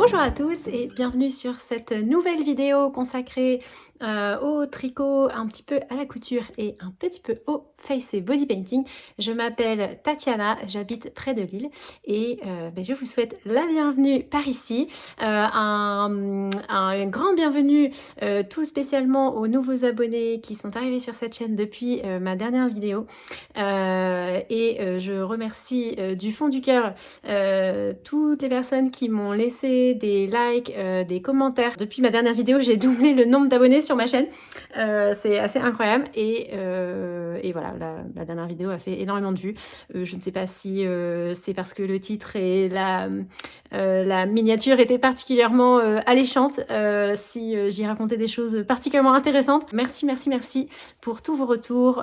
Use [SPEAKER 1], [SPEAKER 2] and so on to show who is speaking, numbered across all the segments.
[SPEAKER 1] Bonjour à tous et bienvenue sur cette nouvelle vidéo consacrée au tricot, un petit peu à la couture et un petit peu au face et body painting. Je m'appelle Tatiana, j'habite près de Lille et je vous souhaite la bienvenue par ici. Un grand bienvenue tout spécialement aux nouveaux abonnés qui sont arrivés sur cette chaîne depuis ma dernière vidéo. Je remercie du fond du cœur toutes les personnes qui m'ont laissé des likes, des commentaires. Depuis ma dernière vidéo, j'ai doublé le nombre d'abonnés sur ma chaîne. C'est assez incroyable et voilà, la dernière vidéo a fait énormément de vues. Je ne sais pas si c'est parce que le titre et la miniature étaient particulièrement alléchantes, si j'y racontais des choses particulièrement intéressantes. Merci pour tous vos retours,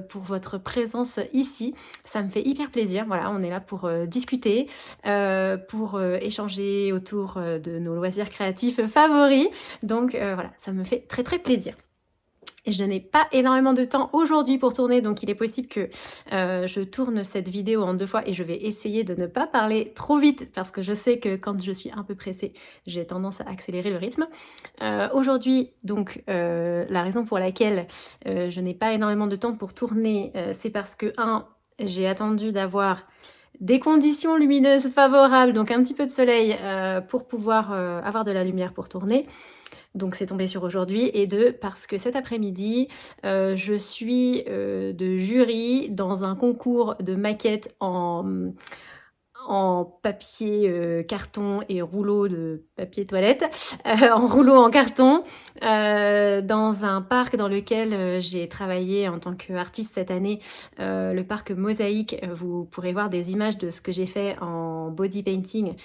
[SPEAKER 1] pour votre présence ici. Ça me fait hyper plaisir. Voilà, on est là pour discuter, pour échanger autour de nos loisirs créatifs favoris. Donc voilà, ça me fait très plaisir. Et je n'ai pas énormément de temps aujourd'hui pour tourner, donc il est possible que je tourne cette vidéo en 2 fois et je vais essayer de ne pas parler trop vite parce que je sais que quand je suis un peu pressée, j'ai tendance à accélérer le rythme. Aujourd'hui, donc, la raison pour laquelle je n'ai pas énormément de temps pour tourner, c'est parce que, j'ai attendu d'avoir des conditions lumineuses favorables, donc un petit peu de soleil pour pouvoir avoir de la lumière pour tourner. Donc c'est tombé sur aujourd'hui. Et 2, parce que cet après-midi, je suis de jury dans un concours de maquettes en papier carton et rouleau de papier toilette, en rouleau en carton, dans un parc dans lequel j'ai travaillé en tant qu'artiste cette année, le parc Mosaïque. Vous pourrez voir des images de ce que j'ai fait en body painting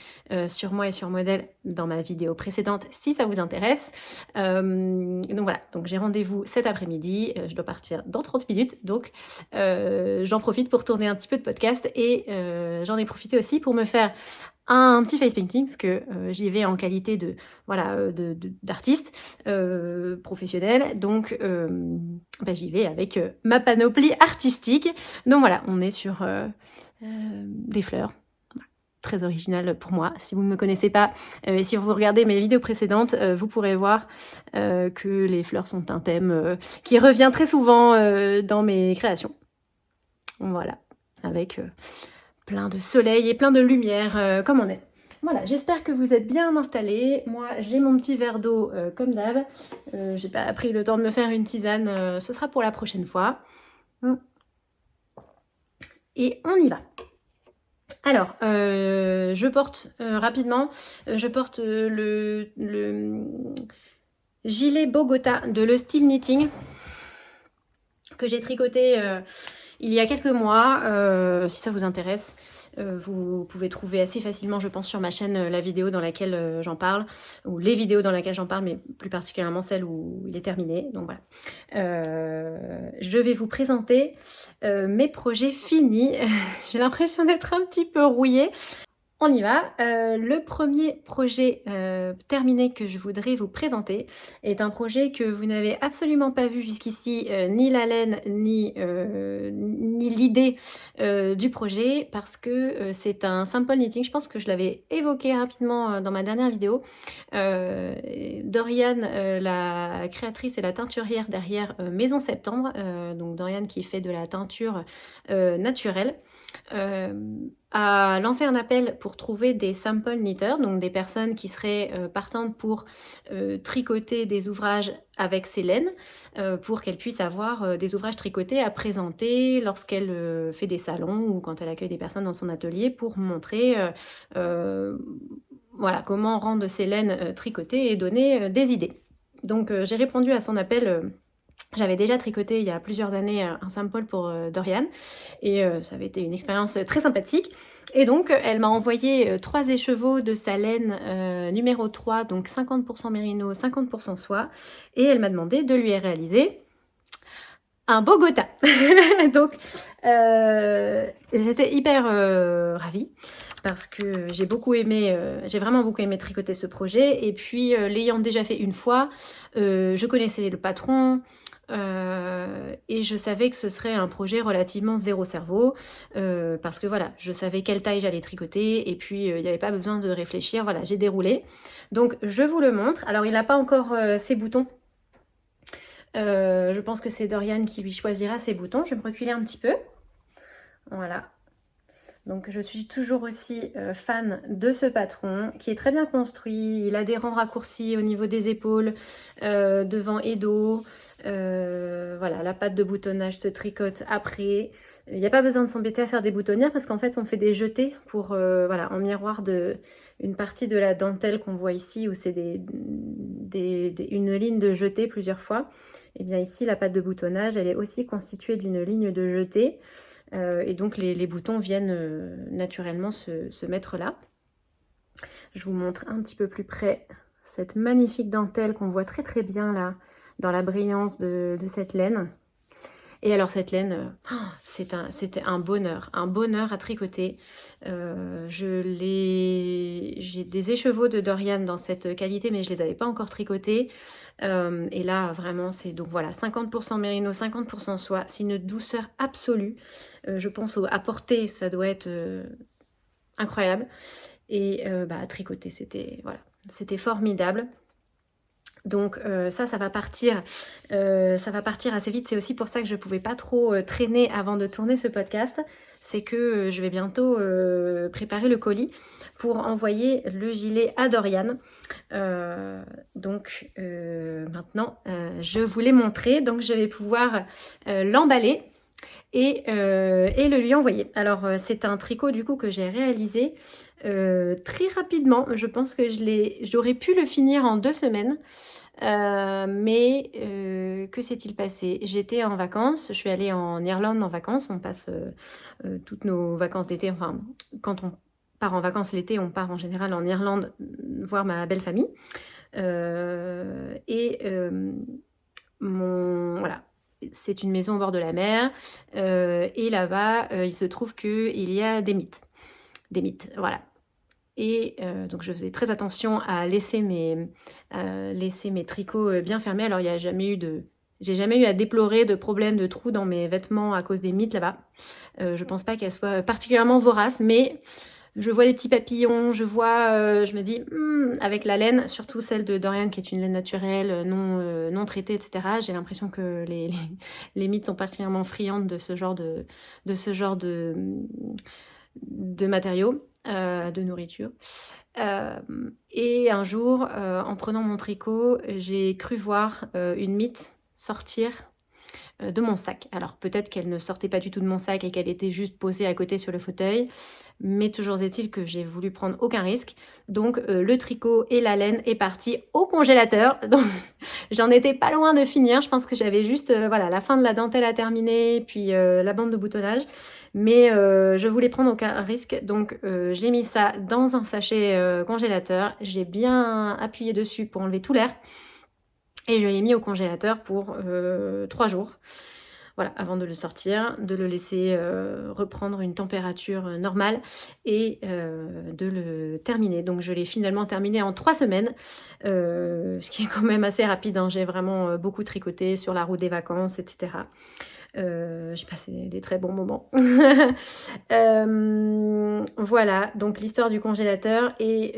[SPEAKER 1] sur moi et sur modèle dans ma vidéo précédente si ça vous intéresse. Donc voilà, donc j'ai rendez-vous cet après-midi, je dois partir dans 30 minutes, donc j'en profite pour tourner un petit peu de podcast et j'en ai profité aussi pour me faire un petit face painting parce que j'y vais en qualité d'artiste professionnel, donc j'y vais avec ma panoplie artistique. Donc voilà, on est sur des fleurs. Très original pour moi. Si vous ne me connaissez pas, et si vous regardez mes vidéos précédentes, vous pourrez voir que les fleurs sont un thème qui revient très souvent dans mes créations. Voilà, avec plein de soleil et plein de lumière comme on est. Voilà, j'espère que vous êtes bien installés. Moi, j'ai mon petit verre d'eau comme d'hab. J'ai pas pris le temps de me faire une tisane, ce sera pour la prochaine fois. Et on y va. Alors, je porte rapidement, je porte le gilet Bogota de Le Style Knitting que j'ai tricoté il y a quelques mois. Si ça vous intéresse, vous pouvez trouver assez facilement, je pense, sur ma chaîne la vidéo dans laquelle j'en parle, ou les vidéos dans lesquelles j'en parle, mais plus particulièrement celle où il est terminé. Donc voilà. Je vais vous présenter mes projets finis. J'ai l'impression d'être un petit peu rouillée. On y va. Le premier projet terminé que je voudrais vous présenter est un projet que vous n'avez absolument pas vu jusqu'ici, ni la laine, ni l'idée du projet, parce que c'est un sample knitting. Je pense que je l'avais évoqué rapidement dans ma dernière vidéo. Doriane, la créatrice et la teinturière derrière Maison Septembre, donc Doriane qui fait de la teinture naturelle, a lancé un appel pour trouver des sample knitters, donc des personnes qui seraient partantes pour tricoter des ouvrages avec ses laines, pour qu'elle puisse avoir des ouvrages tricotés à présenter lorsqu'elle fait des salons ou quand elle accueille des personnes dans son atelier, pour montrer voilà, comment rendre ses laines tricotées et donner des idées. Donc j'ai répondu à son appel. J'avais déjà tricoté il y a plusieurs années un sample pour Doriane et ça avait été une expérience très sympathique. Et donc elle m'a envoyé 3 écheveaux de sa laine numéro 3, donc 50% mérino, 50% soie, et elle m'a demandé de lui réaliser un Bogota. Donc j'étais hyper ravie parce que j'ai beaucoup aimé, j'ai vraiment beaucoup aimé tricoter ce projet, et puis l'ayant déjà fait une fois, je connaissais le patron. Et je savais que ce serait un projet relativement zéro cerveau, parce que voilà, je savais quelle taille j'allais tricoter et puis il n'y avait pas besoin de réfléchir. Voilà, j'ai déroulé. Donc je vous le montre. Alors il n'a pas encore ses boutons. Je pense que c'est Dorian qui lui choisira ses boutons. Je vais me reculer un petit peu. Voilà. Donc je suis toujours aussi fan de ce patron qui est très bien construit. Il a des rangs raccourcis au niveau des épaules, devant et dos. Voilà, la patte de boutonnage se tricote après. Il n'y a pas besoin de s'embêter à faire des boutonnières parce qu'en fait on fait des jetés pour, voilà, en miroir de une partie de la dentelle qu'on voit ici où c'est une ligne de jeté plusieurs fois. Et bien ici la patte de boutonnage elle est aussi constituée d'une ligne de jeté. Et donc les boutons viennent naturellement se mettre là. Je vous montre un petit peu plus près cette magnifique dentelle qu'on voit très très bien là dans la brillance de cette laine. Et alors cette laine, c'était un bonheur à tricoter. J'ai des écheveaux de Dorian dans cette qualité, mais je ne les avais pas encore tricotés. Et là, vraiment, c'est donc voilà, 50% mérino, 50% soie. C'est une douceur absolue. Je pense à porter, ça doit être incroyable. Et à tricoter, c'était formidable. Donc ça va partir assez vite. C'est aussi pour ça que je ne pouvais pas trop traîner avant de tourner ce podcast. C'est que je vais bientôt préparer le colis pour envoyer le gilet à Dorian. Donc maintenant, je vous l'ai montré. Donc je vais pouvoir l'emballer et le lui envoyer. Alors c'est un tricot du coup que j'ai réalisé très rapidement. Je pense que j'aurais pu le finir en 2 semaines. Mais que s'est-il passé? J'étais en vacances, je suis allée en Irlande en vacances, on passe toutes nos vacances d'été, enfin quand on part en vacances l'été, on part en général en Irlande voir ma belle famille. Voilà, c'est une maison au bord de la mer et là-bas il se trouve qu'il y a des mythes, voilà. Et donc je faisais très attention à laisser mes tricots bien fermés. Alors j'ai jamais eu à déplorer de problème de trous dans mes vêtements à cause des mythes là-bas. Je pense pas qu'elles soient particulièrement voraces, mais je vois les petits papillons, je me dis, avec la laine, surtout celle de Dorian qui est une laine naturelle, non traitée, etc. J'ai l'impression que les mythes sont particulièrement friandes de ce genre de matériaux. De nourriture. Et un jour, en prenant mon tricot, j'ai cru voir une mythe sortir de mon sac. Alors peut-être qu'elle ne sortait pas du tout de mon sac et qu'elle était juste posée à côté sur le fauteuil, mais toujours est-il que j'ai voulu prendre aucun risque. Donc le tricot et la laine est parti au congélateur. Donc j'en étais pas loin de finir. Je pense que j'avais juste la fin de la dentelle à terminer, puis la bande de boutonnage. Mais je voulais prendre aucun risque. Donc j'ai mis ça dans un sachet congélateur. J'ai bien appuyé dessus pour enlever tout l'air. Et je l'ai mis au congélateur pour 3 jours. Voilà, avant de le sortir, de le laisser reprendre une température normale et de le terminer. Donc je l'ai finalement terminé en 3 semaines, ce qui est quand même assez rapide, hein. J'ai vraiment beaucoup tricoté sur la route des vacances, etc. J'ai passé des très bons moments. Voilà, donc l'histoire du congélateur. Et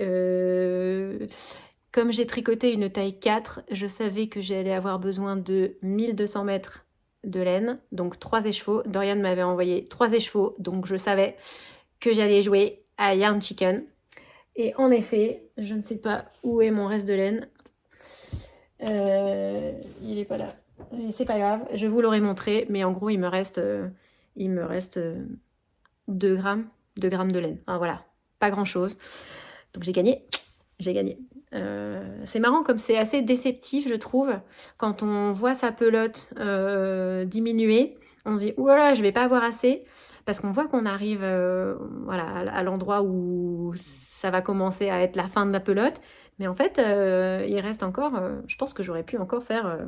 [SPEAKER 1] comme j'ai tricoté une taille 4, je savais que j'allais avoir besoin de 1200 mètres de laine, donc 3 écheveaux. Dorian m'avait envoyé 3 écheveaux, donc je savais que j'allais jouer à Yarn Chicken. Et en effet, je ne sais pas où est mon reste de laine. Il n'est pas là. C'est pas grave, je vous l'aurai montré, mais en gros il me reste 2 grammes de laine. Enfin, voilà, pas grand chose. Donc j'ai gagné. C'est marrant comme c'est assez déceptif, je trouve, quand on voit sa pelote diminuer. On se dit ouh là là, je vais pas avoir assez, parce qu'on voit qu'on arrive à l'endroit où ça va commencer à être la fin de la pelote, mais en fait il reste encore, je pense que j'aurais pu encore faire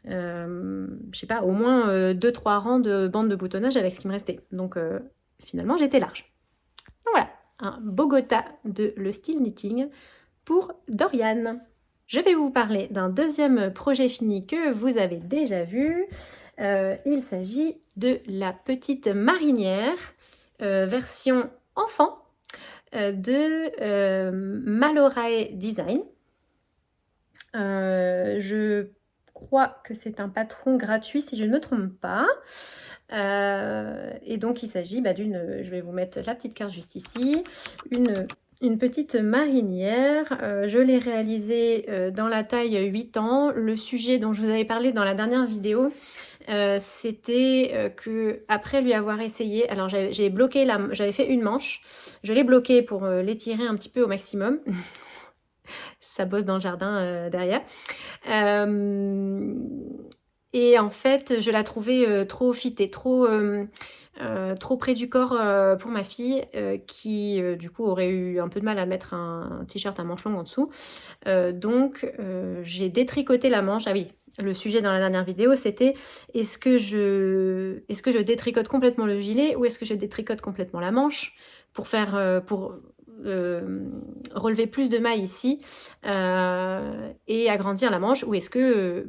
[SPEAKER 1] je sais pas, au moins 2-3 rangs de bandes de boutonnage avec ce qui me restait. Donc finalement j'étais large. Donc voilà, un Bogota de le style knitting pour Dorian. je vais vous parler d'un deuxième projet fini que vous avez déjà vu. Il s'agit de la petite marinière version enfant de Malorae Design. Je crois que c'est un patron gratuit si je ne me trompe pas. Et donc il s'agit d'une, je vais vous mettre la petite carte juste ici, une petite marinière. Je l'ai réalisée dans la taille 8 ans. Le sujet dont je vous avais parlé dans la dernière vidéo, c'était que après lui avoir essayé, alors j'ai bloqué j'avais fait une manche, je l'ai bloquée pour l'étirer un petit peu au maximum. Ça bosse dans le jardin derrière. Et en fait, je la trouvais trop fitée, trop près du corps pour ma fille qui du coup aurait eu un peu de mal à mettre un t-shirt à manches longues en dessous. Donc j'ai détricoté la manche. Ah oui, le sujet dans la dernière vidéo c'était est-ce que je détricote complètement le gilet ou est-ce que je détricote complètement la manche pour faire relever plus de mailles ici et agrandir la manche, ou est-ce que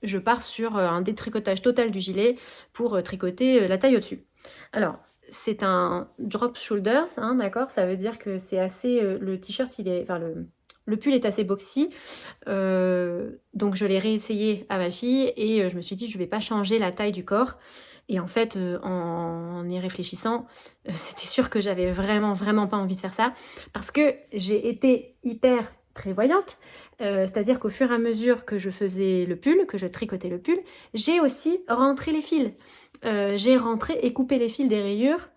[SPEAKER 1] je pars sur un détricotage total du gilet pour tricoter la taille au-dessus. Alors, c'est un drop shoulders, hein, d'accord. Ça veut dire que c'est assez... le t-shirt, il est... Enfin, le pull est assez boxy. Donc, je l'ai réessayé à ma fille et je me suis dit, je ne vais pas changer la taille du corps. Et en fait, en y réfléchissant, c'était sûr que j'avais vraiment pas envie de faire ça. Parce que j'ai été hyper prévoyante. C'est-à-dire qu'au fur et à mesure que je faisais le pull, que je tricotais le pull, j'ai aussi rentré les fils. J'ai rentré et coupé les fils des rayures.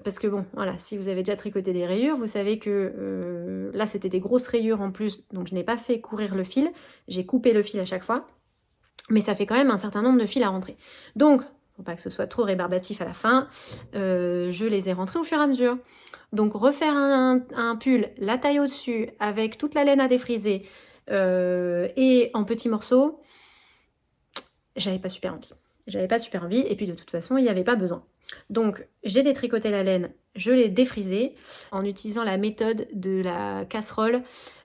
[SPEAKER 1] Parce que bon, voilà, si vous avez déjà tricoté des rayures, vous savez que là, c'était des grosses rayures en plus. Donc, je n'ai pas fait courir le fil. J'ai coupé le fil à chaque fois. Mais ça fait quand même un certain nombre de fils à rentrer. Donc, pour pas que ce soit trop rébarbatif à la fin, je les ai rentrés au fur et à mesure. Donc refaire un pull, la taille au-dessus, avec toute la laine à défriser et en petits morceaux, j'avais pas super envie. J'avais pas super envie et puis de toute façon, il n'y avait pas besoin. Donc j'ai détricoté la laine, je l'ai défrisée en utilisant la méthode de la casserole,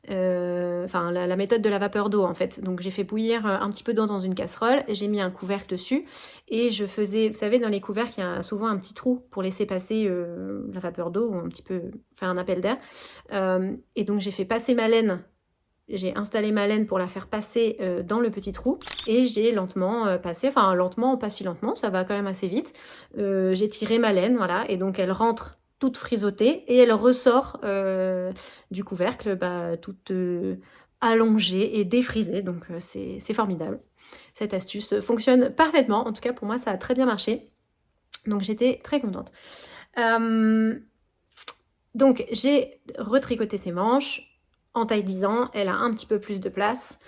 [SPEAKER 1] enfin la méthode de la vapeur d'eau en fait. Donc j'ai fait bouillir un petit peu d'eau dans une casserole, j'ai mis un couvercle dessus et je faisais, vous savez dans les couvercles il y a souvent un petit trou pour laisser passer la vapeur d'eau ou un petit peu faire un appel d'air. Et donc j'ai fait passer ma laine. J'ai installé ma laine pour la faire passer dans le petit trou et j'ai lentement passé, enfin lentement, pas si lentement, ça va quand même assez vite. J'ai tiré ma laine, voilà, et donc elle rentre toute frisottée et elle ressort du couvercle toute allongée et défrisée, donc c'est formidable. Cette astuce fonctionne parfaitement, en tout cas pour moi ça a très bien marché, donc j'étais très contente. Donc j'ai retricoté ces manches. En taille 10 ans, elle a un petit peu plus de place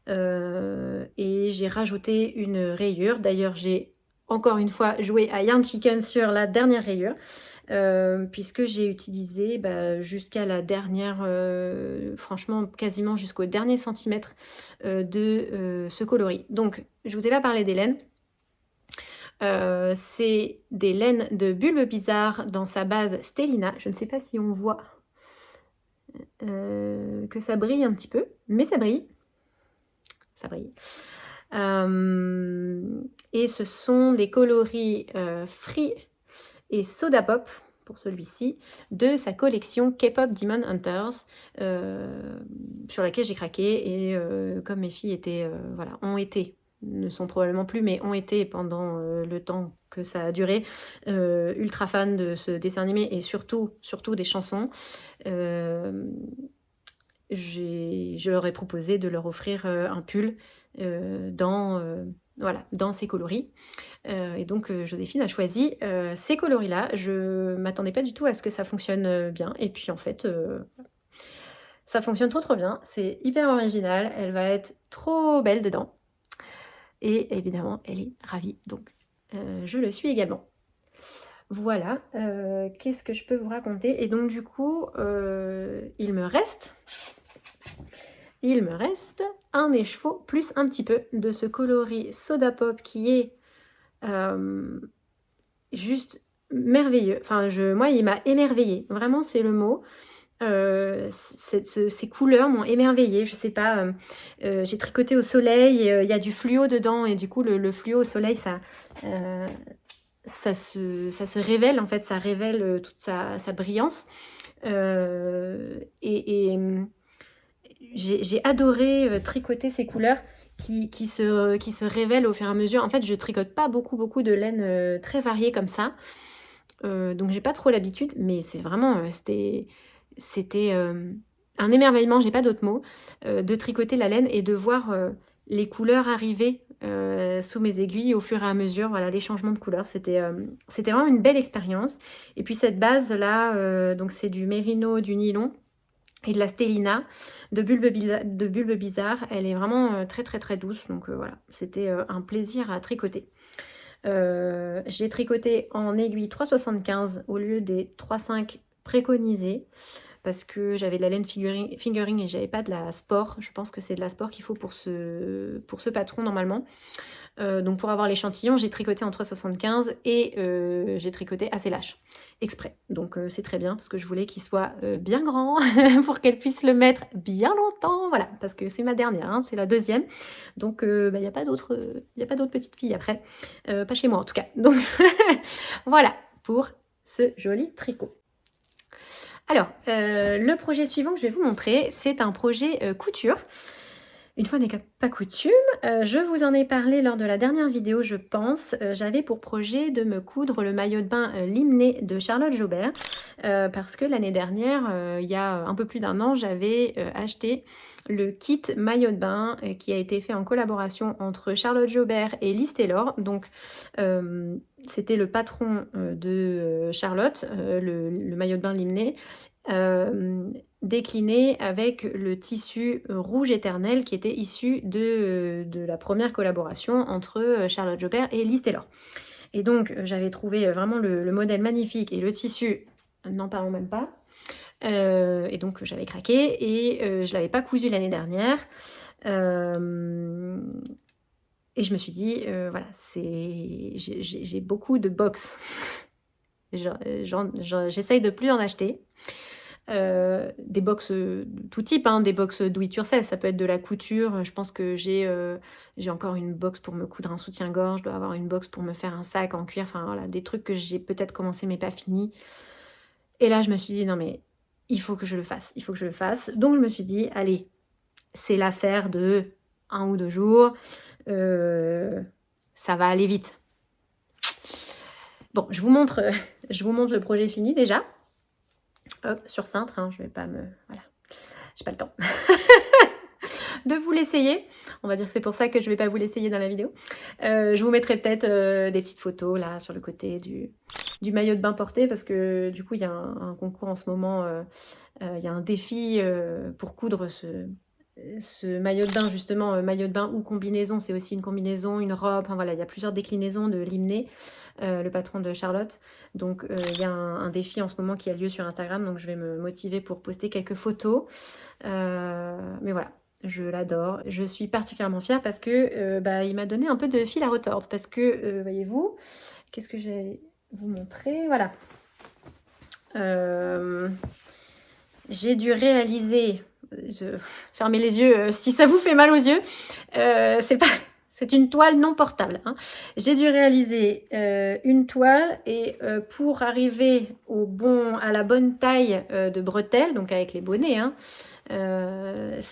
[SPEAKER 1] et j'ai rajouté une rayure. D'ailleurs, j'ai encore une fois joué à Yarn Chicken sur la dernière rayure puisque j'ai utilisé jusqu'à la dernière, franchement quasiment jusqu'au dernier centimètre de ce coloris. Donc, je vous ai pas parlé des laines. C'est des laines de Bulbe Bizarre dans sa base Stellina. Je ne sais pas si on voit que ça brille un petit peu, mais ça brille. Ça brille. Et ce sont les coloris Free et Soda Pop, pour celui-ci, de sa collection K-Pop Demon Hunters, sur laquelle j'ai craqué. Et comme mes filles étaient, voilà, ne sont probablement plus, mais ont été pendant le temps que ça a duré, ultra fan de ce dessin animé et surtout des chansons. Je leur ai proposé de leur offrir un pull dans ces coloris. Et donc Joséphine a choisi ces coloris-là. Je m'attendais pas du tout à ce que ça fonctionne bien. Et puis en fait, ça fonctionne trop bien. C'est hyper original. Elle va être trop belle dedans. Et évidemment, elle est ravie. Donc je le suis également. Voilà, qu'est-ce que je peux vous raconter? Et donc du coup, il me reste un écheveau plus un petit peu de ce coloris Soda Pop qui est juste merveilleux. Enfin, moi, il m'a émerveillée. Vraiment, c'est le mot. ces couleurs m'ont émerveillée, je sais pas, j'ai tricoté au soleil et il y a du fluo dedans et du coup le fluo au soleil heu, ça se révèle en fait, ça révèle, toute sa brillance, j'ai adoré, tricoter ces couleurs qui se révèlent au fur et à mesure. En fait, je tricote pas beaucoup de laine, très variée comme ça, donc j'ai pas trop l'habitude, mais c'est vraiment, c'était, un émerveillement, j'ai pas d'autres mots, de tricoter la laine et de voir, les couleurs arriver, sous mes aiguilles au fur et à mesure, voilà, les changements de couleurs. C'était vraiment une belle expérience et puis cette base-là, donc c'est du mérino, du nylon et de la stélina de Bulbe Bizarre. Elle est vraiment, très douce donc voilà, c'était, un plaisir à tricoter. J'ai tricoté en aiguille 3,75 au lieu des 3,5 préconisés parce que j'avais de la laine fingering et j'avais pas de la sport. Je pense que c'est de la sport qu'il faut pour ce patron normalement. Donc pour avoir l'échantillon, j'ai tricoté en 3,75 et j'ai tricoté assez lâche, exprès. Donc c'est très bien parce que je voulais qu'il soit bien grand pour qu'elle puisse le mettre bien longtemps. Voilà, parce que c'est ma dernière, hein, c'est la deuxième. Donc il n'y a pas d'autres petites filles après. Pas chez moi en tout cas. Donc voilà pour ce joli tricot. Alors, le projet suivant que je vais vous montrer, c'est un projet couture. Une fois n'est pas coutume, je vous en ai parlé lors de la dernière vidéo, je pense. J'avais pour projet de me coudre le maillot de bain Limné de Charlotte Jobert parce que l'année dernière, il y a un peu plus d'1 an, j'avais acheté le kit maillot de bain qui a été fait en collaboration entre Charlotte Jobert et Lise Taylor. Donc, c'était le patron de Charlotte, le maillot de bain Limné. Décliné avec le tissu rouge éternel qui était issu de la première collaboration entre Charlotte Jobert et Lise Taylor. Et donc j'avais trouvé vraiment le modèle magnifique et le tissu, n'en parlons même pas. Et donc j'avais craqué et je l'avais pas cousu l'année dernière. Et je me suis dit, voilà, j'ai beaucoup de box. J'essaye de plus en acheter. Des box tout type, hein, des box do it yourself, ça peut être de la couture. Je pense que j'ai encore une box pour me coudre un soutien-gorge, je dois avoir une box pour me faire un sac en cuir, enfin voilà, des trucs que j'ai peut-être commencé mais pas fini. Et là je me suis dit non mais il faut que je le fasse, il faut que je le fasse. Donc je me suis dit allez, c'est l'affaire de 1 ou 2 jours, ça va aller vite. Bon, je vous montre le projet fini déjà. Hop, sur cintre, hein, je vais pas me... Voilà, j'ai pas le temps de vous l'essayer. On va dire que c'est pour ça que je vais pas vous l'essayer dans la vidéo. Je vous mettrai peut-être des petites photos là sur le côté du maillot de bain porté parce que du coup il y a un concours en ce moment, il y a un défi pour coudre ce maillot de bain justement, maillot de bain ou combinaison, c'est aussi une combinaison, une robe, enfin voilà, il y a plusieurs déclinaisons de Limné, le patron de Charlotte. Donc il y a un défi en ce moment qui a lieu sur Instagram, donc je vais me motiver pour poster quelques photos. Mais voilà, je l'adore. Je suis particulièrement fière parce que il m'a donné un peu de fil à retordre parce que, voyez-vous, qu'est-ce que j'ai vous montrer? Voilà. J'ai dû réaliser... Fermez les yeux si ça vous fait mal aux yeux. C'est une toile non portable. Hein. J'ai dû réaliser une toile et pour arriver à la bonne taille de bretelles, donc avec les bonnets, hein,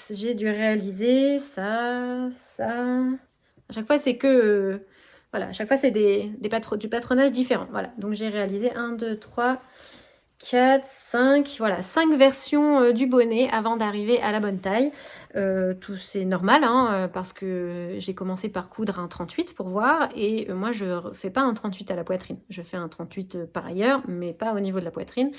[SPEAKER 1] j'ai dû réaliser ça. À chaque fois, c'est que... voilà, à chaque fois, c'est du patronage différent. Voilà, donc j'ai réalisé 1, 2, 3... 4, 5, voilà, 5 versions du bonnet avant d'arriver à la bonne taille. Tout c'est normal, hein, parce que j'ai commencé par coudre un 38 pour voir et moi je fais pas un 38 à la poitrine. Je fais un 38 par ailleurs, mais pas au niveau de la poitrine.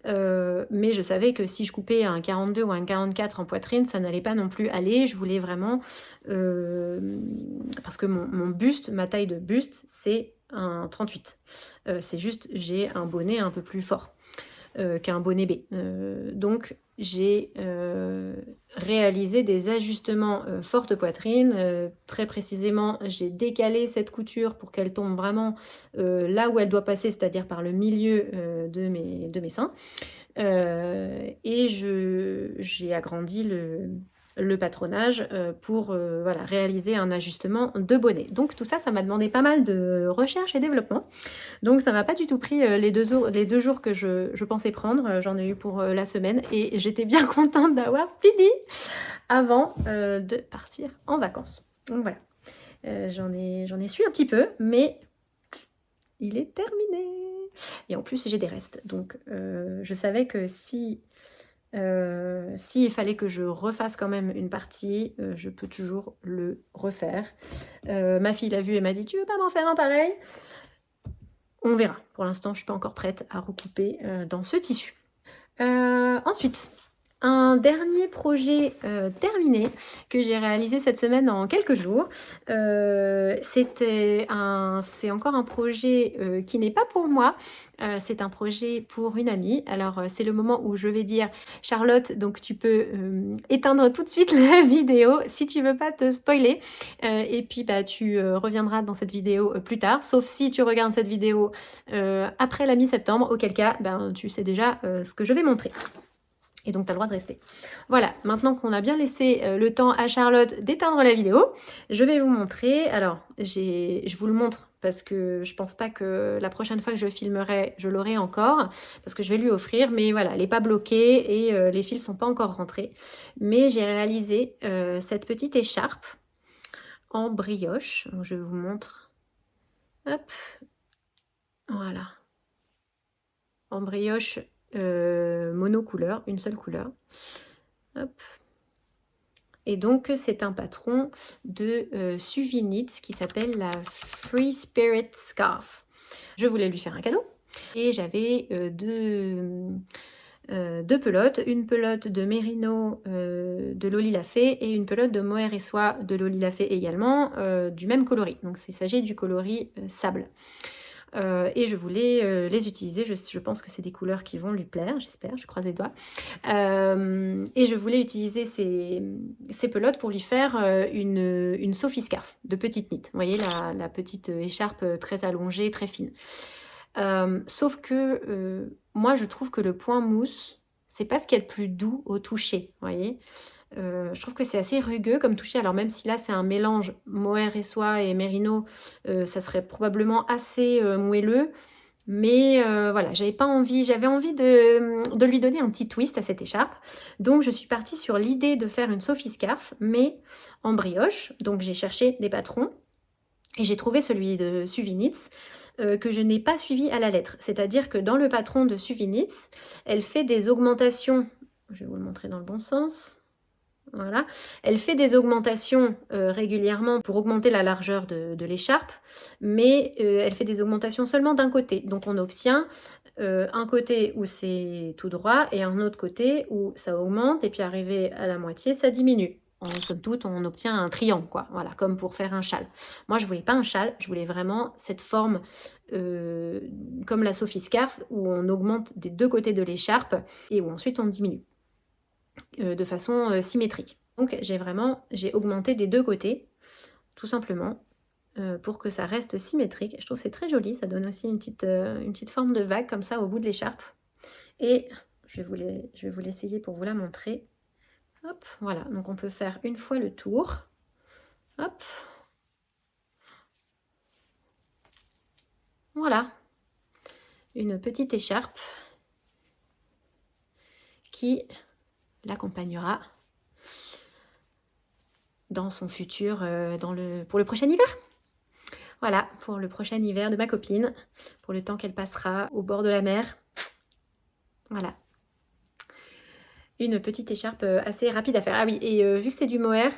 [SPEAKER 1] Mais je savais que si je coupais un 42 ou un 44 en poitrine, ça n'allait pas non plus aller. Je voulais vraiment... parce que mon buste, ma taille de buste, c'est un 38. C'est juste, j'ai un bonnet un peu plus fort. qu'un bonnet B. Donc j'ai réalisé des ajustements forte poitrine. Très précisément, j'ai décalé cette couture pour qu'elle tombe vraiment là où elle doit passer, c'est-à-dire par le milieu de mes seins. Et j'ai agrandi le patronage pour voilà, réaliser un ajustement de bonnet. Donc tout ça, ça m'a demandé pas mal de recherche et développement. Donc ça m'a pas du tout pris les 2 jours que je pensais prendre. J'en ai eu pour la semaine et j'étais bien contente d'avoir fini avant de partir en vacances. Donc voilà, j'en ai su un petit peu, mais il est terminé. Et en plus, j'ai des restes. Donc je savais que s'il fallait que je refasse quand même une partie, je peux toujours le refaire. Ma fille l'a vu et m'a dit « Tu veux pas m'en faire un pareil ?» On verra. Pour l'instant, je ne suis pas encore prête à recouper dans ce tissu. Ensuite, un dernier projet terminé que j'ai réalisé cette semaine en quelques jours. C'est encore un projet qui n'est pas pour moi. C'est un projet pour une amie. Alors, c'est le moment où je vais dire « Charlotte, donc tu peux éteindre tout de suite la vidéo si tu veux pas te spoiler. Et puis, bah, tu reviendras dans cette vidéo plus tard. Sauf si tu regardes cette vidéo après la mi-septembre, auquel cas, ben, tu sais déjà ce que je vais montrer. Et donc, tu as le droit de rester. Voilà, maintenant qu'on a bien laissé le temps à Charlotte d'éteindre la vidéo, je vais vous montrer. Alors, je vous le montre parce que je pense pas que la prochaine fois que je filmerai, je l'aurai encore, parce que je vais lui offrir. Mais voilà, elle n'est pas bloquée et les fils sont pas encore rentrés. Mais j'ai réalisé cette petite écharpe en brioche. Donc, je vous montre. Hop. Voilà. En brioche monocouleur, une seule couleur. Hop. Et donc c'est un patron de Suvi Knits qui s'appelle la Free Spirit Scarf. Je voulais lui faire un cadeau et j'avais deux pelotes, une pelote de Mérino de Loli Lafay et une pelote de Mohair et Soie de Loli Lafay également, du même coloris. Donc il s'agit du coloris sable. Et je voulais les utiliser, je pense que c'est des couleurs qui vont lui plaire, j'espère, je croise les doigts. Et je voulais utiliser ces pelotes pour lui faire une Sophie Scarf de petite knit. Vous voyez la petite écharpe très allongée, très fine. Sauf que moi je trouve que le point mousse, c'est pas ce qu'il y a de plus doux au toucher, vous voyez. Je trouve que c'est assez rugueux comme toucher. Alors même si là c'est un mélange mohair et soie et mérino, ça serait probablement assez moelleux. Mais voilà, j'avais envie de lui donner un petit twist à cette écharpe. Donc je suis partie sur l'idée de faire une Sophie Scarf, mais en brioche. Donc j'ai cherché des patrons et j'ai trouvé celui de Suvi Knits que je n'ai pas suivi à la lettre. C'est-à-dire que dans le patron de Suvi Knits, elle fait des augmentations. Je vais vous le montrer dans le bon sens. Voilà. Elle fait des augmentations régulièrement pour augmenter la largeur de l'écharpe, mais elle fait des augmentations seulement d'un côté. Donc on obtient un côté où c'est tout droit et un autre côté où ça augmente et puis arrivé à la moitié, ça diminue. En somme toute, on obtient un triangle, quoi. Voilà, comme pour faire un châle. Moi, je voulais pas un châle, je voulais vraiment cette forme comme la Sophie Scarf où on augmente des deux côtés de l'écharpe et où ensuite on diminue. De façon symétrique. Donc j'ai augmenté des deux côtés, tout simplement, pour que ça reste symétrique. Je trouve que c'est très joli, ça donne aussi une petite forme de vague comme ça au bout de l'écharpe. Et je vais vous l'essayer pour vous la montrer. Hop, voilà, donc on peut faire une fois le tour. Hop. Voilà. Une petite écharpe qui l'accompagnera dans son futur, pour le prochain hiver. Voilà, pour le prochain hiver de ma copine, pour le temps qu'elle passera au bord de la mer. Voilà. Une petite écharpe assez rapide à faire. Ah oui, et vu que c'est du mohair,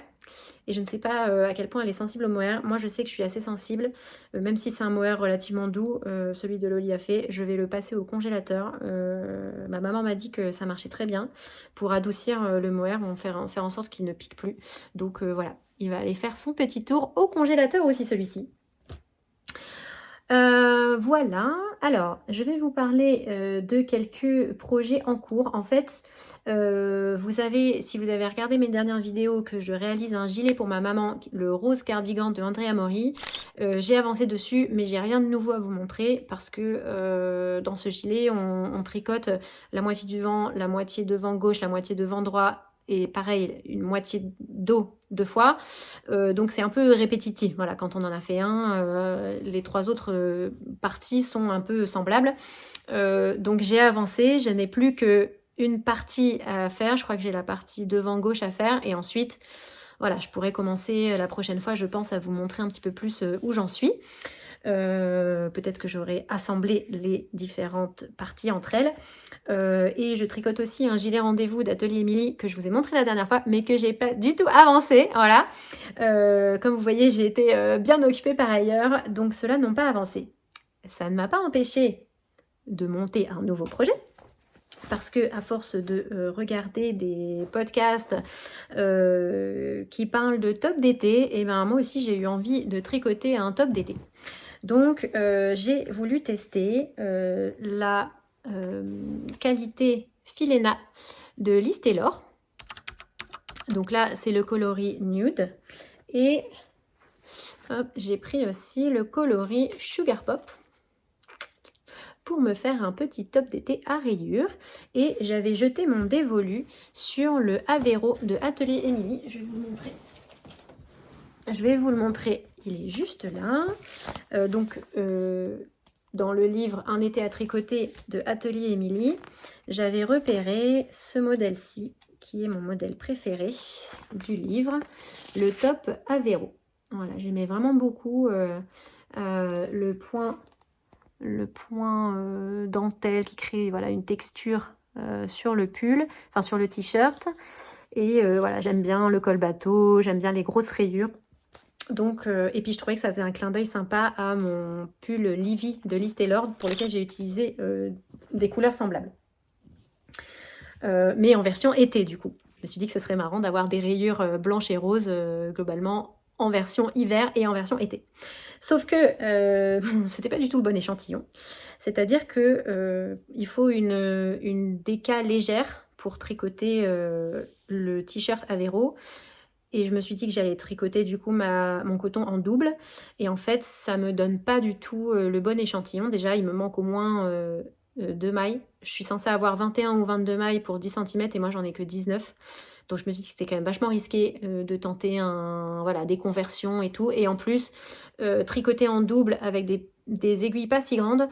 [SPEAKER 1] et je ne sais pas à quel point elle est sensible au mohair, moi je sais que je suis assez sensible, même si c'est un mohair relativement doux, celui de Loli Lafay, je vais le passer au congélateur. Ma maman m'a dit que ça marchait très bien pour adoucir le mohair, faire en sorte qu'il ne pique plus. Donc voilà, il va aller faire son petit tour au congélateur aussi celui-ci. Voilà, Alors, je vais vous parler de quelques projets en cours. En fait, si vous avez regardé mes dernières vidéos, que je réalise un gilet pour ma maman, le rose cardigan de Andrea Mori. J'ai avancé dessus, mais j'ai rien de nouveau à vous montrer parce que dans ce gilet, on tricote la moitié du vent, la moitié devant gauche, la moitié devant droit, et pareil, une moitié dos 2 fois. Donc c'est un peu répétitif. Voilà, quand on en a fait un, les 3 autres parties sont un peu semblables. Donc j'ai avancé, je n'ai plus qu'une partie à faire. Je crois que j'ai la partie devant gauche à faire. Et ensuite, voilà, je pourrais commencer la prochaine fois, je pense, à vous montrer un petit peu plus où j'en suis. Peut-être que j'aurai assemblé les différentes parties entre elles. Et je tricote aussi un gilet rendez-vous d'Atelier Émilie que je vous ai montré la dernière fois, mais que j'ai pas du tout avancé. Voilà. Comme vous voyez, j'ai été bien occupée par ailleurs, donc ceux-là n'ont pas avancé. Ça ne m'a pas empêché de monter un nouveau projet. Parce que à force de regarder des podcasts qui parlent de top d'été, et ben moi aussi j'ai eu envie de tricoter un top d'été. Donc j'ai voulu tester la qualité Filena de Liz Taylor. Donc là c'est le coloris nude. Et j'ai pris aussi le coloris Sugar Pop pour me faire un petit top d'été à rayures. Et j'avais jeté mon dévolu sur le Avero de Atelier Émilie. Je vais vous montrer. Je vais vous le montrer, il est juste là. Dans le livre Un été à tricoter de Atelier Émilie, j'avais repéré ce modèle-ci, qui est mon modèle préféré du livre, le top Avero. Voilà, j'aimais vraiment beaucoup le point dentelle qui crée voilà, une texture sur le pull, enfin sur le t-shirt. Et voilà, j'aime bien le col bateau, j'aime bien les grosses rayures. Donc, et puis je trouvais que ça faisait un clin d'œil sympa à mon pull Livy de Liz Taylor pour lequel j'ai utilisé des couleurs semblables. Mais en version été du coup. Je me suis dit que ce serait marrant d'avoir des rayures blanches et roses globalement en version hiver et en version été. Sauf que c'était pas du tout le bon échantillon. C'est-à-dire que il faut une déca légère pour tricoter le t-shirt Avero. Et je me suis dit que j'allais tricoter du coup mon coton en double. Et en fait, ça me donne pas du tout le bon échantillon. Déjà, il me manque au moins 2 mailles. Je suis censée avoir 21 ou 22 mailles pour 10 cm et moi, j'en ai que 19. Donc, je me suis dit que c'était quand même vachement risqué de tenter des conversions et tout. Et en plus, tricoter en double avec des aiguilles pas si grandes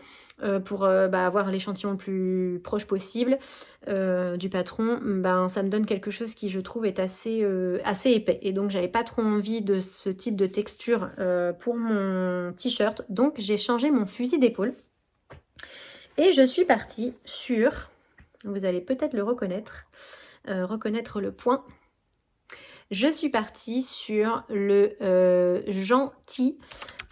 [SPEAKER 1] pour avoir l'échantillon le plus proche possible du patron, ça me donne quelque chose qui je trouve est assez épais. Et donc j'avais pas trop envie de ce type de texture pour mon t-shirt. Donc j'ai changé mon fusil d'épaule. Et je suis partie sur, vous allez peut-être le reconnaître le point. Je suis partie sur le gentil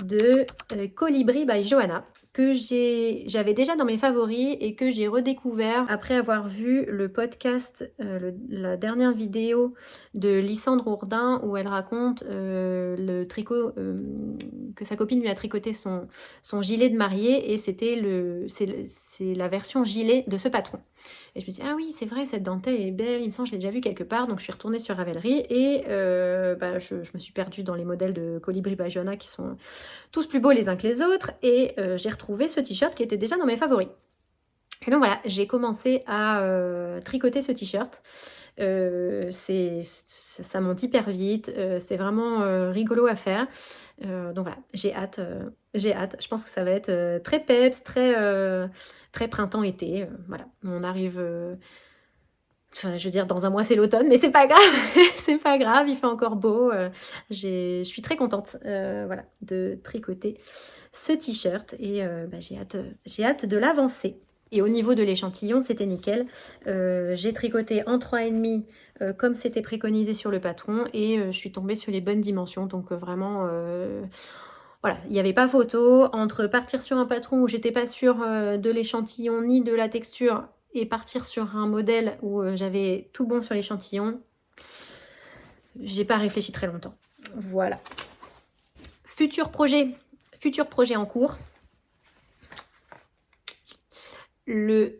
[SPEAKER 1] de Colibri by Johanna, que j'avais déjà dans mes favoris et que j'ai redécouvert après avoir vu le podcast, la dernière vidéo de Lysandre Ourdin où elle raconte le tricot que sa copine lui a tricoté son gilet de mariée, et c'est la version gilet de ce patron. Et je me dis, ah oui, c'est vrai, cette dentelle est belle, il me semble, je l'ai déjà vue quelque part. Donc je suis retournée sur Ravelry et je me suis perdue dans les modèles de Colibri by Johanna qui sont tous plus beaux les uns que les autres. Et j'ai retrouvé ce t-shirt qui était déjà dans mes favoris. Et donc voilà, j'ai commencé à tricoter ce t-shirt. Ça monte hyper vite, c'est vraiment rigolo à faire. Donc voilà, j'ai hâte. Je pense que ça va être très peps, très printemps-été. Voilà, on arrive... Enfin, je veux dire, dans un mois c'est l'automne, mais c'est pas grave, c'est pas grave, il fait encore beau. Je suis très contente de tricoter ce t-shirt et j'ai hâte de l'avancer. Et au niveau de l'échantillon, c'était nickel. J'ai tricoté en 3,5 comme c'était préconisé sur le patron, et je suis tombée sur les bonnes dimensions. Donc vraiment, voilà, il n'y avait pas photo. Entre partir sur un patron où j'étais pas sûre de l'échantillon ni de la texture, et partir sur un modèle où j'avais tout bon sur l'échantillon, j'ai pas réfléchi très longtemps. Voilà. Futur projet en cours. le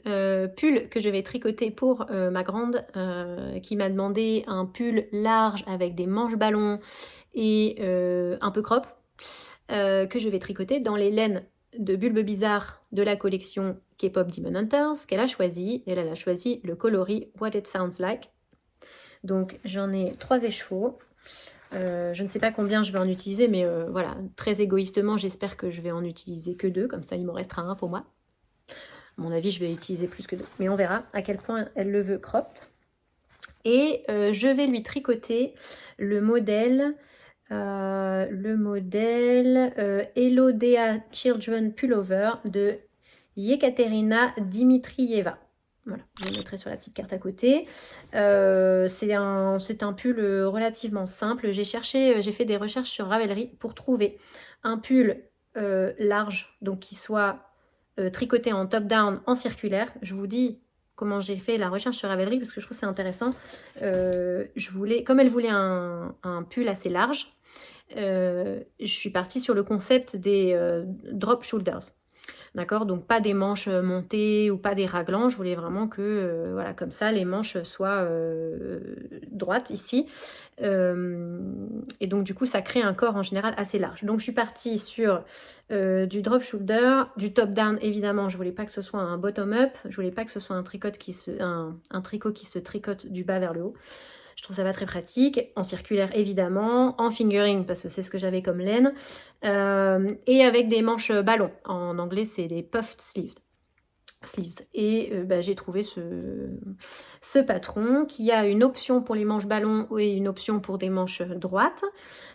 [SPEAKER 1] pull que je vais tricoter pour ma grande qui m'a demandé un pull large avec des manches ballons et un peu crop que je vais tricoter dans les laines de Bulbe Bizarre de la collection K-Pop Demon Hunters qu'elle a choisi. Elle a choisi le coloris What It Sounds Like. Donc j'en ai 3 écheveaux. Je ne sais pas combien je vais en utiliser, mais voilà, très égoïstement, j'espère que je vais en utiliser que 2, comme ça il m'en restera un pour moi. À mon avis, je vais utiliser plus que 2, mais on verra à quel point elle le veut cropped. Et je vais lui tricoter le modèle Elodea Children Pullover de Yekaterina Dimitrieva. Voilà, je le mettrai sur la petite carte à côté. C'est un pull relativement simple. J'ai fait des recherches sur Ravelry pour trouver un pull large, donc qui soit tricoté en top-down, en circulaire. Je vous dis comment j'ai fait la recherche sur Ravelry parce que je trouve que c'est intéressant. Comme elle voulait un pull assez large, je suis partie sur le concept des drop shoulders. D'accord, donc pas des manches montées ou pas des raglans. Je voulais vraiment que, voilà, comme ça, les manches soient droites ici. Et donc, du coup, ça crée un corps en général assez large. Donc, je suis partie sur du drop shoulder, du top down, évidemment. Je voulais pas que ce soit un bottom up. Je voulais pas que ce soit un tricot qui se tricote du bas vers le haut. Je trouve ça pas très pratique. En circulaire, évidemment. En fingering, parce que c'est ce que j'avais comme laine. Et avec des manches ballons. En anglais, c'est des puffed sleeves. Et j'ai trouvé ce patron qui a une option pour les manches ballons et une option pour des manches droites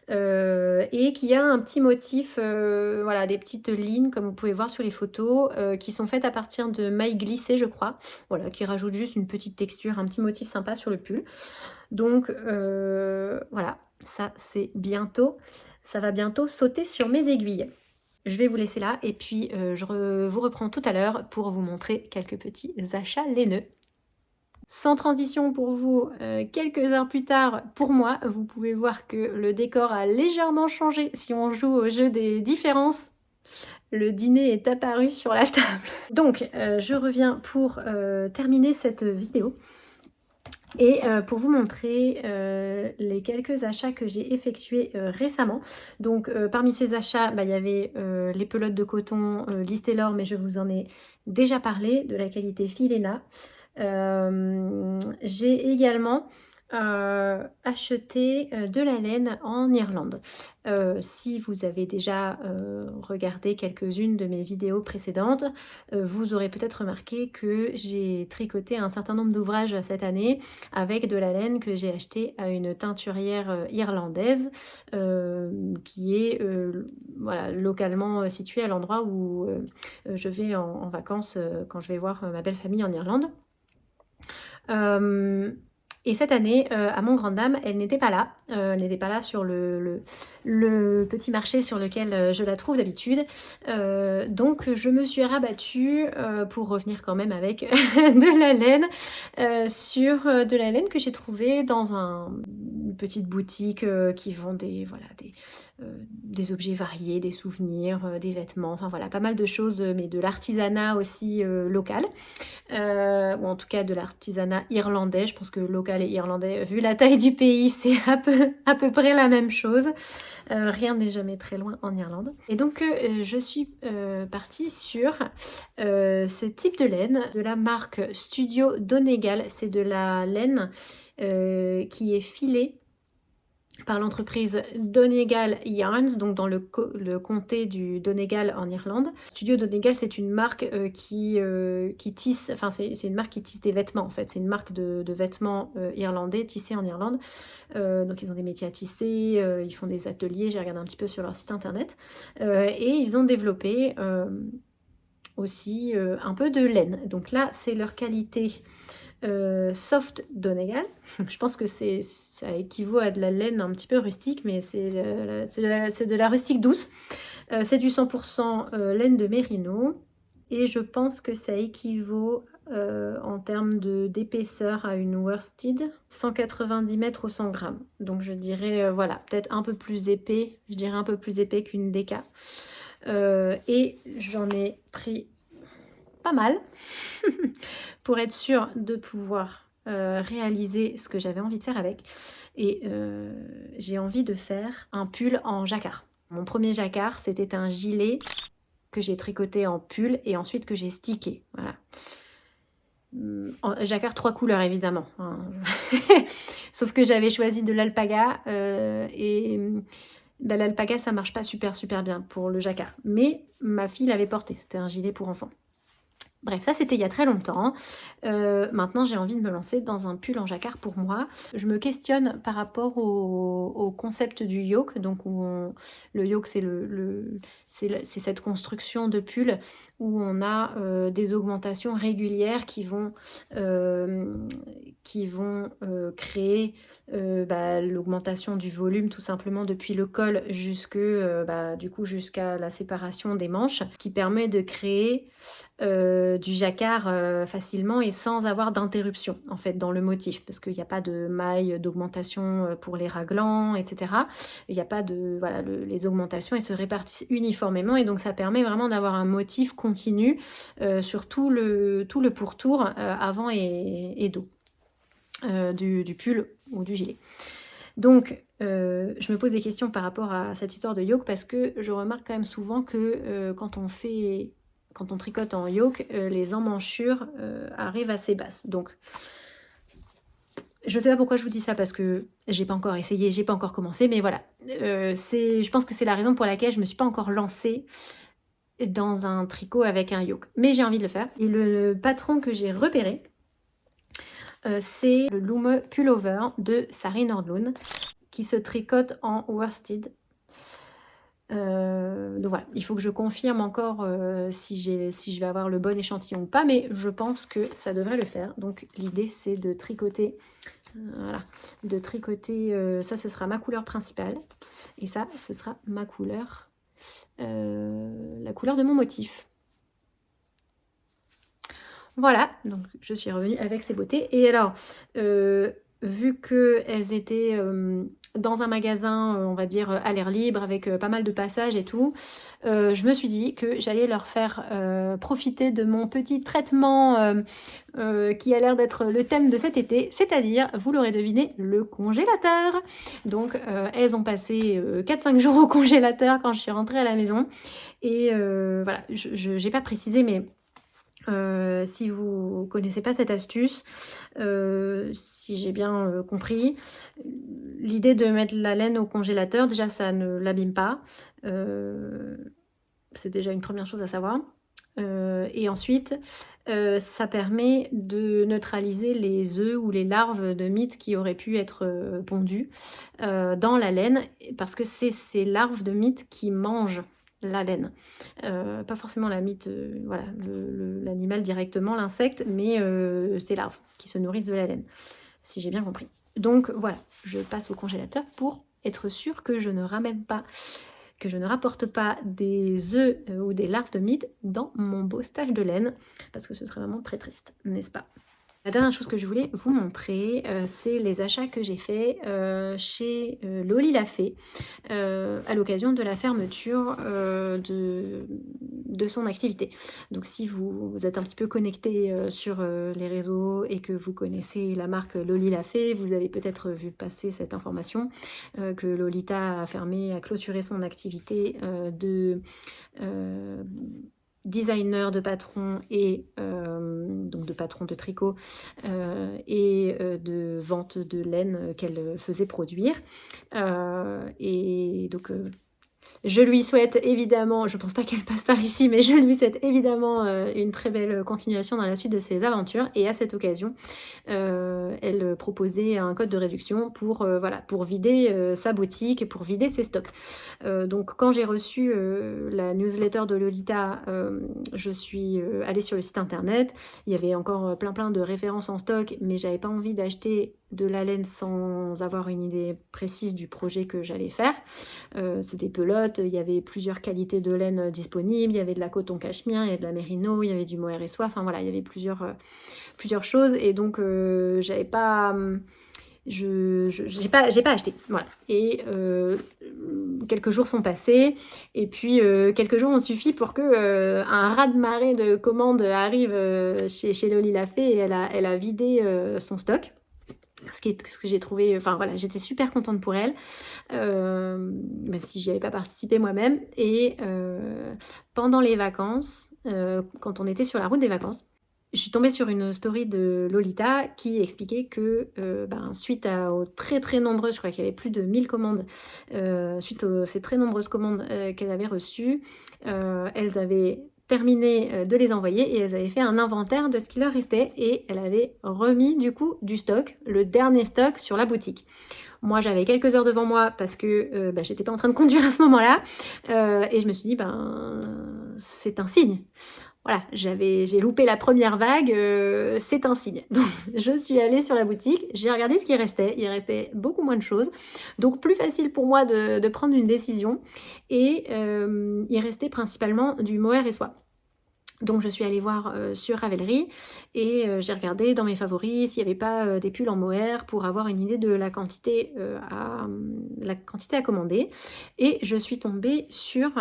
[SPEAKER 1] et qui a un petit motif, voilà, des petites lignes comme vous pouvez voir sur les photos qui sont faites à partir de mailles glissées je crois, voilà, qui rajoutent juste une petite texture, un petit motif sympa sur le pull. Donc voilà, ça va bientôt sauter sur mes aiguilles. Je vais vous laisser là et puis vous reprends tout à l'heure pour vous montrer quelques petits achats laineux. Sans transition pour vous, quelques heures plus tard, pour moi, vous pouvez voir que le décor a légèrement changé si on joue au jeu des différences. Le dîner est apparu sur la table. Donc, je reviens pour terminer cette vidéo. Et pour vous montrer les quelques achats que j'ai effectués récemment. Donc parmi ces achats, il y avait les pelotes de coton Liz Taylor, mais je vous en ai déjà parlé, de la qualité Filena. J'ai également acheté de la laine en Irlande. Si vous avez déjà regardé quelques-unes de mes vidéos précédentes, vous aurez peut-être remarqué que j'ai tricoté un certain nombre d'ouvrages cette année avec de la laine que j'ai achetée à une teinturière irlandaise qui est voilà, localement située à l'endroit où je vais en vacances quand je vais voir ma belle famille en Irlande. Et cette année, à mon grande dame, elle n'était pas là. Elle n'était pas là sur le petit marché sur lequel je la trouve d'habitude. Donc je me suis rabattue pour revenir quand même avec de la laine sur de la laine que j'ai trouvée dans une petite boutique qui vend des objets variés, des souvenirs, des vêtements, enfin voilà, pas mal de choses, mais de l'artisanat aussi local. Ou en tout cas de l'artisanat irlandais. Je pense que local et irlandais, vu la taille du pays, c'est à peu près la même chose. Rien n'est jamais très loin en Irlande. Et donc je suis partie sur ce type de laine de la marque Studio Donegal. C'est de la laine qui est filée par l'entreprise Donegal Yarns, donc dans le comté du Donegal en Irlande. Studio Donegal, c'est une marque qui tisse, enfin c'est une marque qui tisse des vêtements en fait, c'est une marque de vêtements irlandais tissés en Irlande. Donc ils ont des métiers à tisser, ils font des ateliers, j'ai regardé un petit peu sur leur site internet, et ils ont développé aussi un peu de laine. Donc là, c'est leur qualité soft Donegal. Je pense que ça équivaut à de la laine un petit peu rustique, mais c'est de la rustique douce. C'est du 100% laine de mérino. Et je pense que ça équivaut en termes d'épaisseur à une worsted, 190 mètres au 100 grammes. Donc je dirais, voilà, peut-être un peu plus épais. Je dirais un peu plus épais qu'une DK. Et j'en ai pris pas mal pour être sûre de pouvoir réaliser ce que j'avais envie de faire avec. Et j'ai envie de faire un pull en jacquard. Mon premier jacquard, c'était un gilet que j'ai tricoté en pull et ensuite que j'ai stické. Voilà. En jacquard 3 couleurs évidemment. Hein. Sauf que j'avais choisi de l'alpaga et ben, l'alpaga ça marche pas super bien pour le jacquard. Mais ma fille l'avait porté, c'était un gilet pour enfants. Bref, ça c'était il y a très longtemps. Maintenant j'ai envie de me lancer dans un pull en jacquard pour moi. Je me questionne par rapport au concept du yoke. Donc le yoke c'est cette construction de pull où on a des augmentations régulières qui vont créer l'augmentation du volume tout simplement depuis le col jusqu'à la séparation des manches, qui permet de créer du jacquard facilement et sans avoir d'interruption en fait dans le motif, parce qu'il n'y a pas de maille d'augmentation pour les raglans, etc. Il n'y a pas de... Voilà, les augmentations elles se répartissent uniformément et donc ça permet vraiment d'avoir un motif continu sur tout le pourtour avant et dos du pull ou du gilet. Donc, je me pose des questions par rapport à cette histoire de yoke parce que je remarque quand même souvent que quand on tricote en yoke, les emmanchures arrivent assez basses. Donc, je ne sais pas pourquoi je vous dis ça parce que j'ai pas encore essayé, j'ai pas encore commencé, mais voilà. Je pense que c'est la raison pour laquelle je me suis pas encore lancée dans un tricot avec un yoke. Mais j'ai envie de le faire. Et le patron que j'ai repéré, c'est le Loom Pullover de Sari Nordlund qui se tricote en worsted. Donc voilà, il faut que je confirme encore si je vais avoir le bon échantillon ou pas, mais je pense que ça devrait le faire. Donc l'idée c'est de tricoter, ça ce sera ma couleur principale et ça ce sera ma couleur, la couleur de mon motif. Voilà, donc je suis revenue avec ces beautés. Et alors, vu qu'elles étaient dans un magasin, on va dire, à l'air libre, avec pas mal de passages et tout, je me suis dit que j'allais leur faire profiter de mon petit traitement qui a l'air d'être le thème de cet été, c'est-à-dire, vous l'aurez deviné, le congélateur. Donc, elles ont passé 4-5 jours au congélateur quand je suis rentrée à la maison. Et voilà, je n'ai pas précisé, mais... si vous connaissez pas cette astuce, si j'ai bien compris, l'idée de mettre la laine au congélateur, déjà ça ne l'abîme pas, c'est déjà une première chose à savoir. Et ensuite, ça permet de neutraliser les œufs ou les larves de mythes qui auraient pu être pondus dans la laine, parce que c'est ces larves de mythes qui mangent la laine, pas forcément la mythe, voilà, l'animal directement, l'insecte, mais ces larves qui se nourrissent de la laine, si j'ai bien compris. Donc voilà, je passe au congélateur pour être sûre que je ne rapporte pas des œufs ou des larves de mythe dans mon beau stage de laine, parce que ce serait vraiment très triste, n'est-ce pas? La dernière chose que je voulais vous montrer, c'est les achats que j'ai faits chez Loli l'a fait à l'occasion de la fermeture de son activité. Donc si vous êtes un petit peu connecté sur les réseaux et que vous connaissez la marque Loli l'a fait, vous avez peut-être vu passer cette information que Lolita a clôturé son activité de... designer de patron et donc de patron de tricot et de vente de laine qu'elle faisait produire et donc je lui souhaite évidemment, je pense pas qu'elle passe par ici, mais je lui souhaite évidemment une très belle continuation dans la suite de ses aventures. Et à cette occasion, elle proposait un code de réduction pour vider sa boutique, pour vider ses stocks. Donc quand j'ai reçu la newsletter de Lolita, je suis allée sur le site internet. Il y avait encore plein de références en stock, mais j'avais pas envie d'acheter de la laine sans avoir une idée précise du projet que j'allais faire. C'est des pelotes, il y avait plusieurs qualités de laine disponibles, il y avait de la coton cachemire, il y avait de la mérino, il y avait du mohair et soie, enfin voilà, il y avait plusieurs choses et donc j'avais pas j'ai pas acheté, voilà. Et quelques jours sont passés, et puis quelques jours ont suffi pour que un raz-de-marée de commandes arrive chez Loli Lafay, et elle a vidé son stock. Ce que j'ai trouvé, enfin voilà, j'étais super contente pour elle, même si j'y avais pas participé moi-même. Et pendant les vacances, quand on était sur la route des vacances, je suis tombée sur une story de Lolita qui expliquait que suite aux très très nombreuses, je crois qu'il y avait plus de 1000 commandes, suite à ces très nombreuses commandes qu'elle avait reçues, elles avaient terminé de les envoyer, et elles avaient fait un inventaire de ce qui leur restait, et elle avait remis du coup du stock, le dernier stock, sur la boutique. Moi, j'avais quelques heures devant moi parce que j'étais pas en train de conduire à ce moment-là, et je me suis dit, c'est un signe. Voilà, j'ai loupé la première vague, c'est un signe. Donc, je suis allée sur la boutique, j'ai regardé ce qui restait. Il restait beaucoup moins de choses, donc plus facile pour moi de prendre une décision. Et il restait principalement du mohair et soie. Donc je suis allée voir sur Ravelry, et j'ai regardé dans mes favoris s'il n'y avait pas des pulls en mohair pour avoir une idée de la quantité à commander. Et je suis tombée sur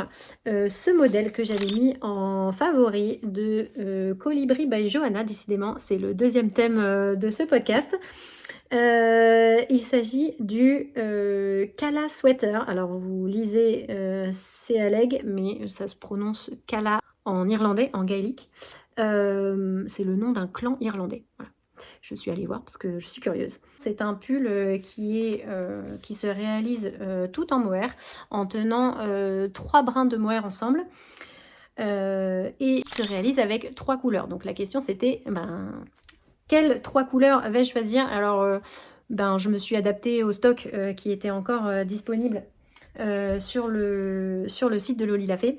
[SPEAKER 1] ce modèle que j'avais mis en favori de Colibri by Johanna. Décidément, c'est le deuxième thème de ce podcast. Il s'agit du Kala Sweater. Alors vous lisez Céaleg, mais ça se prononce Kala en irlandais, en gaélique. C'est le nom d'un clan irlandais. Voilà. Je suis allée voir parce que je suis curieuse. C'est un pull qui se réalise tout en mohair, en tenant 3 brins de mohair ensemble, et qui se réalise avec 3 couleurs. Donc la question c'était, quelles 3 couleurs vais-je choisir? Alors je me suis adaptée au stock qui était encore disponible sur le site de Loli Lafay.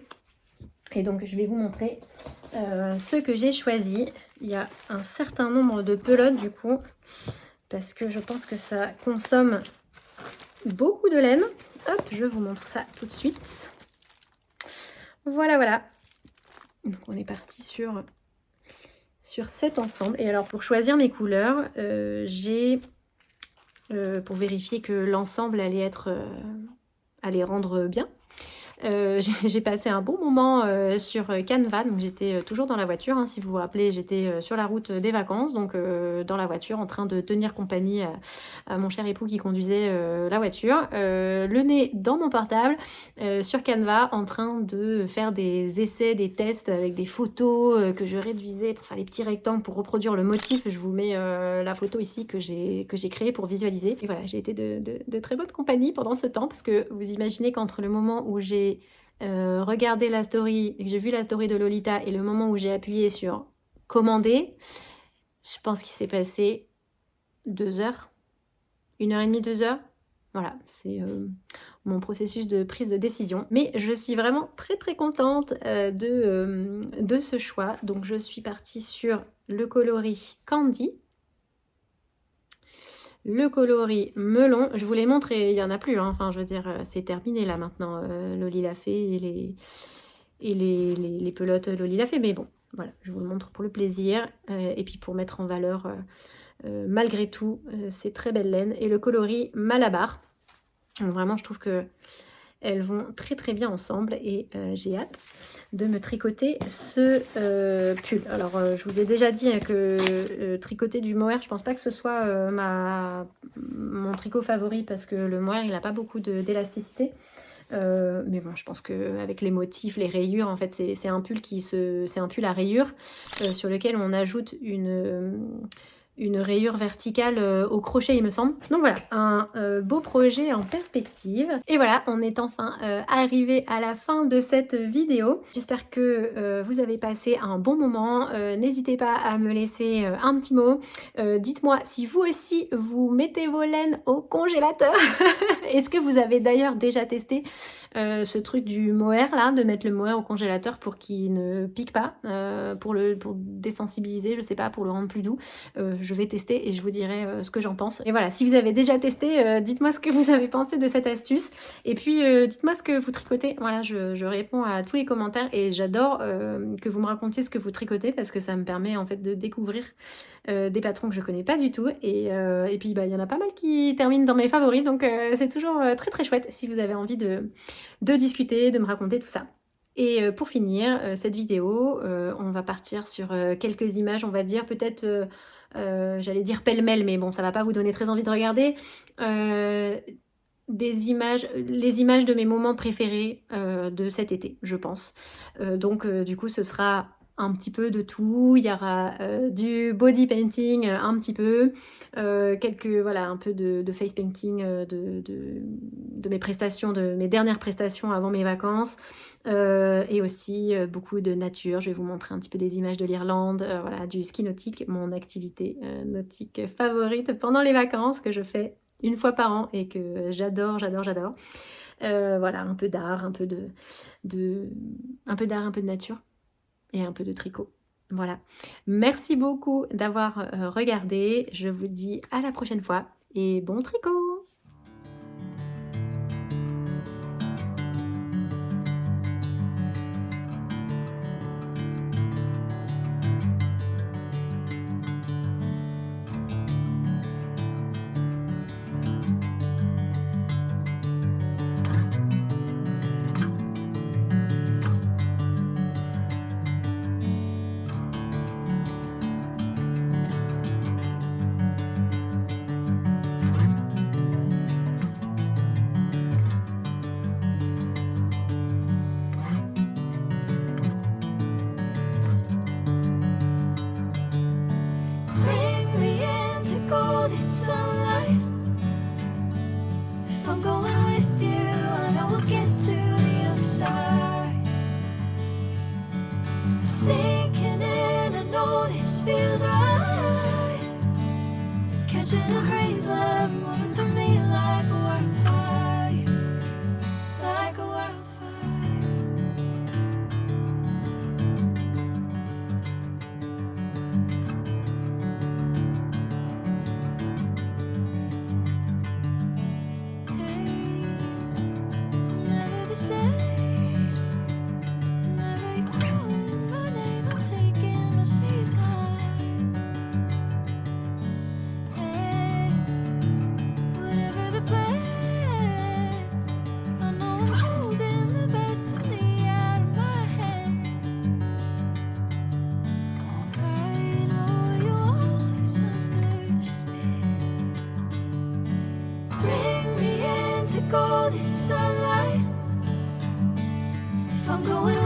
[SPEAKER 1] Et donc je vais vous montrer ce que j'ai choisi. Il y a un certain nombre de pelotes du coup, parce que je pense que ça consomme beaucoup de laine. Hop, je vous montre ça tout de suite. Voilà. Donc on est parti sur cet ensemble. Et alors pour choisir mes couleurs, j'ai, pour vérifier que l'ensemble allait rendre bien, j'ai passé un bon moment sur Canva. Donc j'étais toujours dans la voiture, hein, si vous vous rappelez, j'étais sur la route des vacances, donc dans la voiture en train de tenir compagnie à mon cher époux qui conduisait la voiture, le nez dans mon portable, sur Canva, en train de faire des essais, des tests avec des photos que je réduisais pour faire les petits rectangles pour reproduire le motif. Je vous mets la photo ici que j'ai créée pour visualiser. Et voilà, j'ai été de très bonne compagnie pendant ce temps, parce que vous imaginez qu'entre le moment où j'ai regardé la story, et que j'ai vu la story de Lolita, et le moment où j'ai appuyé sur commander, je pense qu'il s'est passé 2 heures, 1h30, 2 heures. Voilà, c'est mon processus de prise de décision. Mais je suis vraiment très très contente de ce choix. Donc je suis partie sur le coloris Candy, le coloris melon. Je vous les montre et il n'y en a plus, hein. Enfin je veux dire, c'est terminé là maintenant, Loli Lafay et les pelotes Loli Lafay. Mais bon, voilà, je vous le montre pour le plaisir, et puis pour mettre en valeur malgré tout ces très belles laines. Et le coloris Malabar. Donc vraiment je trouve que elles vont très très bien ensemble, et j'ai hâte de me tricoter ce pull. Alors je vous ai déjà dit que tricoter du mohair, je pense pas que ce soit mon tricot favori, parce que le mohair il n'a pas beaucoup d'élasticité. Mais bon, je pense qu'avec les motifs, les rayures, en fait c'est un pull c'est un pull à rayures sur lequel on ajoute une rayure verticale au crochet, il me semble. Donc voilà, un beau projet en perspective. Et voilà, on est enfin arrivé à la fin de cette vidéo. J'espère que vous avez passé un bon moment. N'hésitez pas à me laisser un petit mot. Dites-moi si vous aussi vous mettez vos laines au congélateur. Est-ce que vous avez d'ailleurs déjà testé ce truc du mohair là, de mettre le mohair au congélateur pour qu'il ne pique pas, pour désensibiliser, je sais pas, pour le rendre plus doux. je vais tester et je vous dirai ce que j'en pense. Et voilà, si vous avez déjà testé, dites-moi ce que vous avez pensé de cette astuce. Et puis dites-moi ce que vous tricotez. Voilà, je réponds à tous les commentaires et j'adore que vous me racontiez ce que vous tricotez parce que ça me permet en fait de découvrir des patrons que je connais pas du tout. Et puis il y en a pas mal qui terminent dans mes favoris, donc c'est toujours très très chouette si vous avez envie de discuter, de me raconter tout ça. Et pour finir cette vidéo, on va partir sur quelques images, on va dire peut-être, j'allais dire pêle-mêle, mais bon, ça va pas vous donner très envie de regarder. Les images de mes moments préférés de cet été, je pense. Donc du coup, ce sera un petit peu de tout. Il y aura du body painting un petit peu, voilà, un peu de face painting de mes prestations, de mes dernières prestations avant mes vacances. Et aussi beaucoup de nature. Je vais vous montrer un petit peu des images de l'Irlande, voilà, du ski nautique, mon activité nautique favorite pendant les vacances que je fais une fois par an et que j'adore. Voilà, un peu d'art, un peu d'art, un peu de nature et un peu de tricot. Voilà. Merci beaucoup d'avoir regardé. Je vous dis à la prochaine fois et bon tricot!
[SPEAKER 2] Bring me into golden sunlight. If I'm going with you, I know we'll get to the other side. Sinking in, I know this feels right. Catching a breeze, love moving through me like a wildfire, like a wildfire. I'm never the same. Whenever you're calling my name, I'm taking my sweet time. Hey, whatever the plan, I know I'm holding the best of me out of my hand. I know you'll always understand. Bring me into golden sunlight. If I'm going